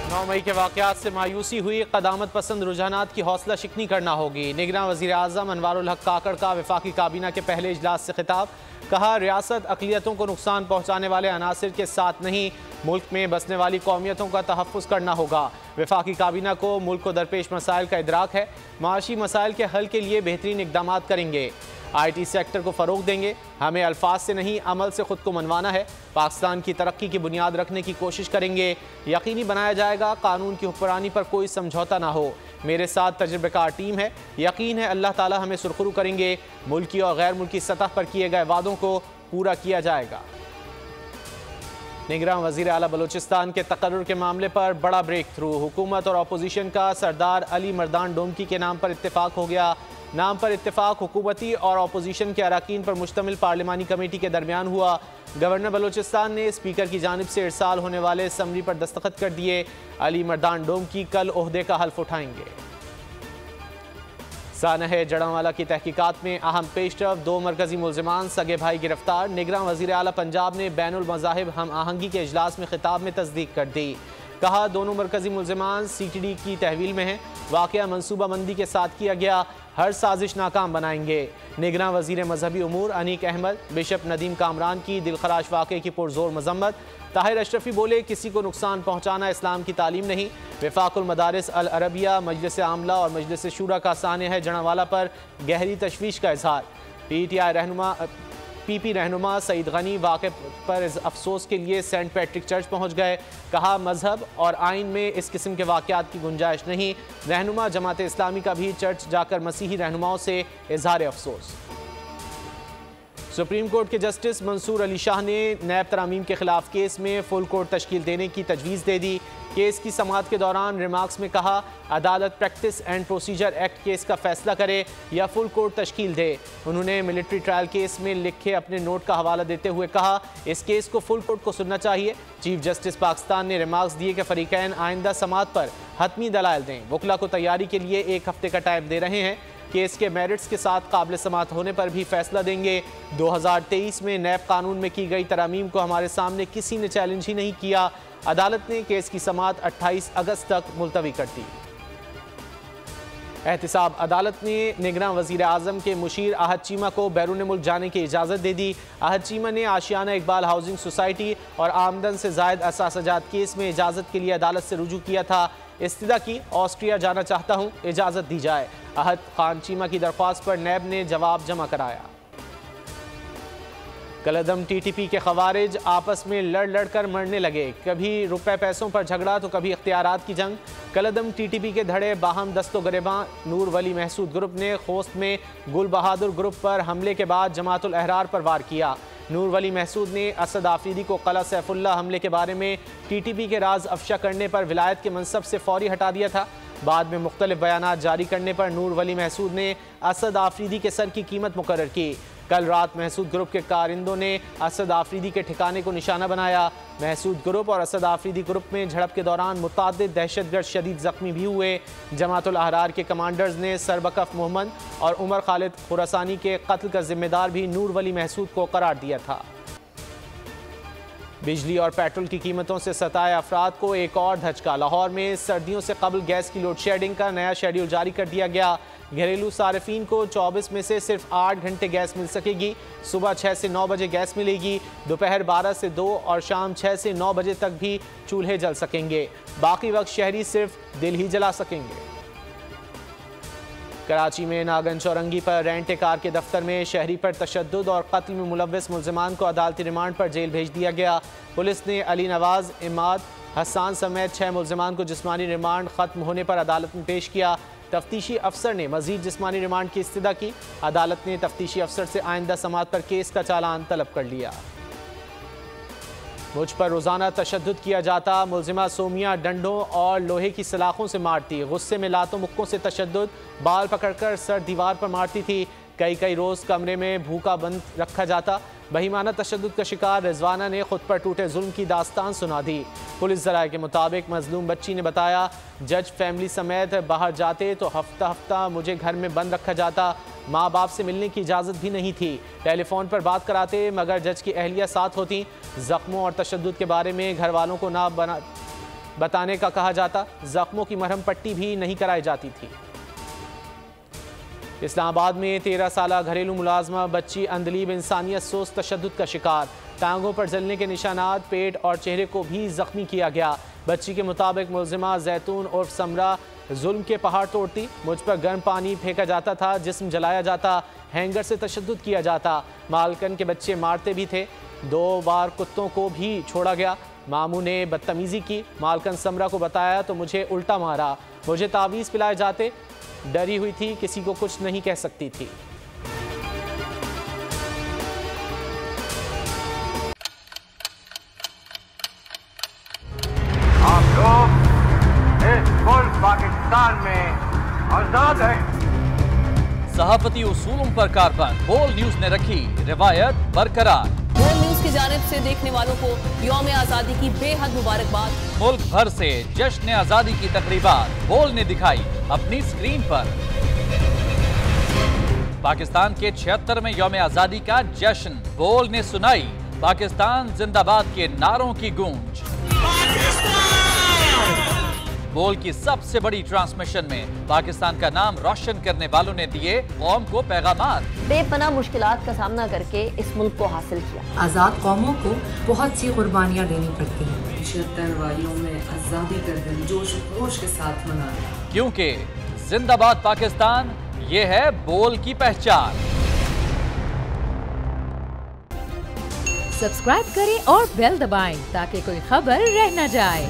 9 मई के वाक़यात से मायूसी हुई, क़दामत पसंद रुझानात की हौसला शिकनी करना होगी। निगरान वज़ीर आज़म अनवारुल हक काकड़ का वफाकी काबीना के पहले इजलास से खिताब। कहा, रियासत अक़लियतों को नुकसान पहुँचाने वाले अनासिर के साथ नहीं, मुल्क में बसने वाली कौमियतों का तहफ़्फ़ुज़ करना होगा। वफाकी काबीना को मुल्क को दरपेश मसाइल का इदराक है, माशी मसाइल के हल के लिए बेहतरीन इक़दामात करेंगे। IT सेक्टर को फ़रोग़ देंगे, हमें अल्फाज से नहीं अमल से ख़ुद को मनवाना है। पाकिस्तान की तरक्की की बुनियाद रखने की कोशिश करेंगे, यकीनी बनाया जाएगा कानून की हुक्मरानी पर कोई समझौता ना हो। मेरे साथ तजुर्बेकार टीम है, यकीन है अल्लाह ताला हमें सुरखरू करेंगे। मुल्की और गैर मुल्की सतह पर किए गए वादों को पूरा किया जाएगा। निगरान वज़ीर आला बलूचिस्तान के तकर्रुर के मामले पर बड़ा ब्रेक थ्रू। हुकूमत और अपोजिशन का सरदार अली मर्दान डोमकी के नाम पर इत्तेफाक हो गया। नाम पर इत्तेफाक हुकूमती और अपोजिशन के अरकान पर मुश्तमिल पार्लिमानी कमेटी के दरमियान हुआ। गवर्नर बलूचिस्तान ने स्पीकर की जानिब से इरसाल होने वाले समरी पर दस्तखत कर दिए। अली मर्दान डोमकी कल ओहदे का हल्फ उठाएंगे। सानह जड़ांवाला की तहकीकात में अहम पेशरफ, 2 मरकजी मुल्ज़िमान सगे भाई गिरफ्तार। निगरान वज़ीर आला पंजाब ने बैनुल मज़ाहिब हम आहंगी के इजलास में खिताब में तस्दीक कर दी। कहा, दोनों मरकजी मुल्ज़िमान CTD की तहवील में हैं, वाक़या मनसूबाबंदी के साथ किया गया, हर साजिश नाकाम बनाएंगे। निगरान वज़ीर मजहबी उमूर अनीक अहमद बिशप नदीम कामरान की दिलखराश वाक़े की पुरजोर मजम्मत। ताहिर अशरफी बोले, किसी को नुकसान पहुँचाना इस्लाम की तालीम नहीं। वफाकुल मदारिस अल अरबिया, मजलिस आमला और मजलिस शूरा का सानिया जड़ांवाला पर गहरी तशवीश का इजहार। PP रहनुमा सईद गनी वाक़े पर अफसोस के लिए सेंट पैट्रिक चर्च पहुँच गए। कहा, मजहब और आइन में इस किस्म के वाक़यात की गुंजाइश नहीं। रहनुमा जमात इस्लामी का भी चर्च जाकर मसीही रहनुमाओं से इजहार अफसोस। सुप्रीम कोर्ट के जस्टिस मंसूर अली शाह ने नैब तरामीम के खिलाफ केस में फुल कोर्ट तश्कील देने की तजवीज़ दे दी। केस की समाअत के दौरान रिमार्क्स में कहा, अदालत practice and procedure act case का फैसला करे या फुल कोर्ट तश्कील दे। उन्होंने मिलिट्री ट्रायल केस में लिखे अपने नोट का हवाला देते हुए कहा, इस केस को फुल कोर्ट को सुनना चाहिए। चीफ जस्टिस पाकिस्तान ने रिमार्क्स दिए कि फरीकैन आइंदा समाअत पर हतमी दलाइल दें। वकला को तैयारी के लिए 1 हफ्ते का टाइम दे रहे हैं। केस के मेरिट्स के साथ काबिल समाअत होने पर भी फैसला देंगे। 2023 में नैब कानून में की गई तरामीम को हमारे सामने किसी ने चैलेंज ही नहीं किया। अदालत ने केस की समाअत 28 अगस्त तक मुलतवी कर दी। एहतिसाब अदालत ने निगरान वज़ीर आज़म के मुशीर आहद चीमा को बैरून मुल्क जाने की इजाज़त दे दी। आहद चीमा ने आशियाना इकबाल हाउसिंग सोसाइटी और आमदन से ज़ायद असासजात केस में इजाज़त के लिए अदालत से रुजू किया था। इस्तिदा की, ऑस्ट्रिया जाना चाहता हूँ, इजाज़त दी जाए। आहद खान चीमा की दरख्वास्त पर नैब ने जवाब जमा कराया। कलदम TTP के खवारिज आपस में लड़ कर मरने लगे। कभी रुपए पैसों पर झगड़ा तो कभी इख्तियारात की जंग। कलदम TTP के धड़े बाहम दस्तो गिरेबां। नूर वली महसूद ग्रुप ने खोस्त में गुल बहादुर ग्रुप पर हमले के बाद जमातुल अहरार पर वार किया। नूर वली महसूद ने असद आफरीदी को क़ला सैफुल्लाह हमले के बारे में TTP के राज अफशा करने पर विलायत के मनसब से फौरी हटा दिया था। बाद में मुख्तलिफ बयानात जारी करने पर नूर वली महसूद ने असद आफरीदी के सर की कीमत मुकर्रर की। कल रात महसूद ग्रुप के कारिंदों ने असद आफरीदी के ठिकाने को निशाना बनाया। महसूद ग्रुप और असद आफरीदी ग्रुप में झड़प के दौरान मुतादिद दहशतगर्द शदीद जख्मी भी हुए। जमातुल अहरार के कमांडर्स ने सरबकफ मोहम्मद और उमर खालिद खुरासानी के कत्ल का जिम्मेदार भी नूर वली महसूद को करार दिया था। बिजली और पेट्रोल की कीमतों से सताए अफराद को एक और धचका। लाहौर में सर्दियों से कबल गैस की लोड शेडिंग का नया शेड्यूल जारी कर दिया गया। घरेलू सार्फिन को 24 में से सिर्फ 8 घंटे गैस मिल सकेगी। सुबह 6 से 9 बजे गैस मिलेगी। दोपहर 12 से 2 और शाम 6 से 9 बजे तक भी चूल्हे जल सकेंगे। बाकी वक्त शहरी सिर्फ दिल ही जला सकेंगे। कराची में नागन चौरंगी पर रेंट कार के दफ्तर में शहरी पर तशद्दुद और कत्ल में मुलव्वस मुल्ज़िमान को अदालती रिमांड पर जेल भेज दिया गया। पुलिस ने अली नवाज, इमाद, हसान समेत 6 मुल्ज़िमान को जिस्मानी रिमांड ख़त्म होने पर अदालत में पेश किया। तफ्तीशी अफसर ने मजीद जिस्मानी रिमांड की इस्तदा की। अदालत ने तफ्तीशी अफसर से आइंदा समाअत पर केस का चालान तलब कर लिया। मुझ पर रोज़ाना तशद्दुद किया जाता, मुल्ज़िमा सोमिया डंडों और लोहे की सलाखों से मारती। गुस्से में लातों मुक्कों से तशद्दुद, बाल पकड़कर सर दीवार पर मारती थी। कई रोज़ कमरे में भूखा बंद रखा जाता। बहीमाना तशद्दुद का शिकार रिजवाना ने खुद पर टूटे जुल्म की दास्तान सुना दी। पुलिस ज़राए के मुताबिक मजलूम बच्ची ने बताया, जज फैमिली समेत बाहर जाते तो हफ्ता मुझे घर में बंद रखा जाता। माँ बाप से मिलने की इजाज़त भी नहीं थी। टेलीफोन पर बात कराते मगर जज की अहलिया साथ होती। ज़ख्मों और तशद्दुद के बारे में घर वालों को बताने का कहा जाता, जख्मों की मरहम पट्टी भी नहीं कराई जाती थी। इस्लामाबाद में 13 साला घरेलू मुलाजमा बच्ची अंदलीब इंसानियत सोच तशद्दुद का शिकार। टांगों पर जलने के निशानात, पेट और चेहरे को भी जख्मी किया गया। बच्ची के मुताबिक मुलजिमा जैतून और समरा जुल्म के पहाड़ तोड़ती। मुझ पर गर्म पानी फेंका जाता था, जिस्म जलाया जाता, हैंगर से तशद्दुद किया जाता। मालकन के बच्चे मारते भी थे। 2 बार कुत्तों को भी छोड़ा गया। मामू ने बदतमीजी की। मालकन समरा को बताया तो मुझे उल्टा मारा। मुझे तावीज़ पिलाए जाते। डरी हुई थी, किसी को कुछ नहीं कह सकती थी। आप लोग इस मुल्क पाकिस्तान में आजाद हैं। सहाफती उसूलों पर कारबंद बोल न्यूज ने रखी रिवायत बरकरार। बोल न्यूज की जानिब से देखने वालों को यौम आजादी की बेहद मुबारकबाद। मुल्क भर से जश्न आजादी की तकरीबात बोल ने दिखाई अपनी स्क्रीन पर। पाकिस्तान के 76वें यौम आजादी का जश्न बोल ने सुनाई पाकिस्तान जिंदाबाद के नारों की गूंज। बोल की सबसे बड़ी ट्रांसमिशन में पाकिस्तान का नाम रोशन करने वालों ने दिए कौम को पैगामात। बेपनाह मुश्किलात का सामना करके इस मुल्क को हासिल किया। आज़ाद कौमों को बहुत सी कुर्बानियाँ देनी पड़ती हैं। 76 वालियों में आज़ादी का दिन जोश खरोश के साथ मना, क्योंकि जिंदाबाद पाकिस्तान ये है बोल की पहचान। सब्सक्राइब करें और बेल दबाएं ताकि कोई खबर रह न जाए।